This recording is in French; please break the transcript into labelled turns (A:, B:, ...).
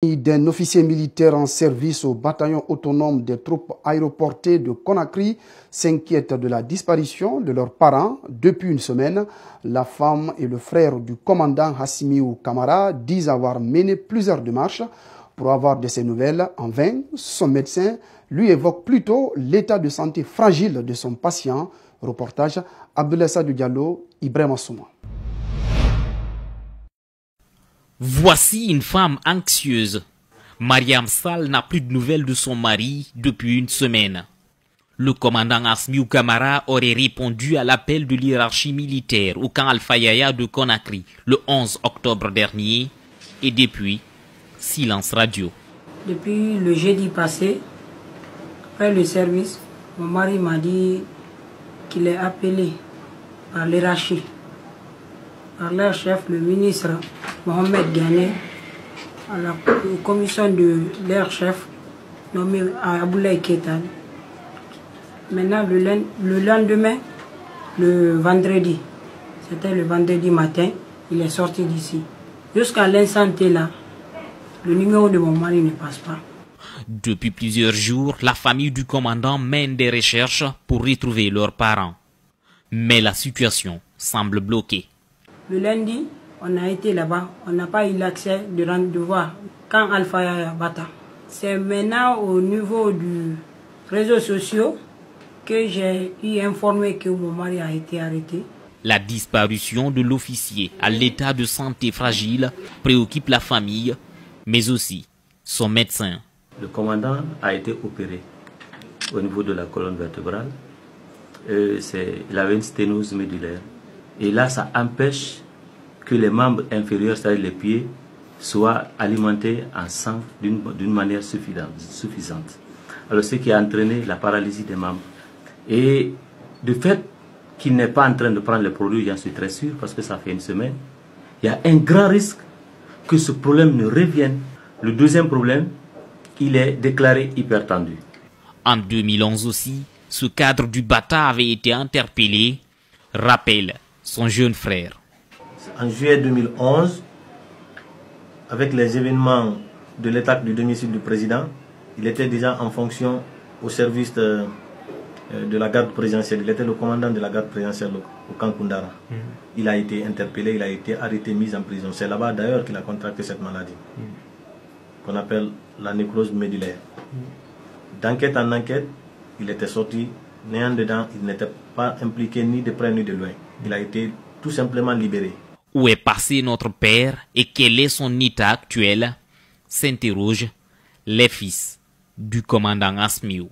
A: D'un officier militaire en service au bataillon autonome des troupes aéroportées de Conakry s'inquiètent de la disparition de leurs parents depuis une semaine. La femme et le frère du commandant Hassimiou Kamara disent avoir mené plusieurs démarches pour avoir de ses nouvelles. En vain, son médecin lui évoque plutôt l'état de santé fragile de son patient. Reportage Abdoulaye Sadou Diallo, Ibrahima Souma.
B: Voici une femme anxieuse. Mariam Sall n'a plus de nouvelles de son mari depuis une semaine. Le commandant Hassimiou Kamara aurait répondu à l'appel de l'hiérarchie militaire au camp Alpha Yaya de Conakry le 11 octobre dernier et depuis, silence radio.
C: Depuis le jeudi passé, après le service, mon mari m'a dit qu'il est appelé par l'hiérarchie, par leur chef, le ministre Mohamed Ghané, à la commission de leur chef, nommé Aboulaye Ketan. Maintenant, le lendemain, le vendredi, c'était le vendredi matin, il est sorti d'ici. Jusqu'à l'instant là, le numéro de mon mari ne passe pas.
B: Depuis plusieurs jours, la famille du commandant mène des recherches pour retrouver leurs parents. Mais la situation semble bloquée.
C: Le lundi, on a été là-bas, on n'a pas eu l'accès de voir quand Alpha Yaya Bata. C'est maintenant au niveau du réseaux sociaux que j'ai eu informé que mon mari a été arrêté.
B: La disparition de l'officier à l'état de santé fragile préoccupe la famille, mais aussi son médecin.
D: Le commandant a été opéré au niveau de la colonne vertébrale. Il avait une sténose médulaire. Et là, ça empêche que les membres inférieurs, c'est-à-dire les pieds, soient alimentés en sang d'une manière suffisante. Alors, ce qui a entraîné la paralysie des membres. Et de fait qu'il n'est pas en train de prendre les produits, j'en suis très sûr, parce que ça fait une semaine, il y a un grand risque que ce problème ne revienne. Le deuxième problème, il est déclaré hypertendu.
B: En 2011 aussi, ce cadre du Bata avait été interpellé, rappelle son jeune frère.
E: En juillet 2011, avec les événements de l'attaque du domicile du président, il était déjà en fonction au service de la garde présidentielle. Il était le commandant de la garde présidentielle au camp Koundara. Il a été interpellé, il a été arrêté, mis en prison. C'est là-bas d'ailleurs qu'il a contracté cette maladie, qu'on appelle la nécrose médulaire. D'enquête en enquête, il était sorti néant dedans, il n'était pas impliqué ni de près ni de loin. Il a été tout simplement libéré.
B: Où est passé notre père et quel est son état actuel, s'interrogent les fils du commandant Hassimiou.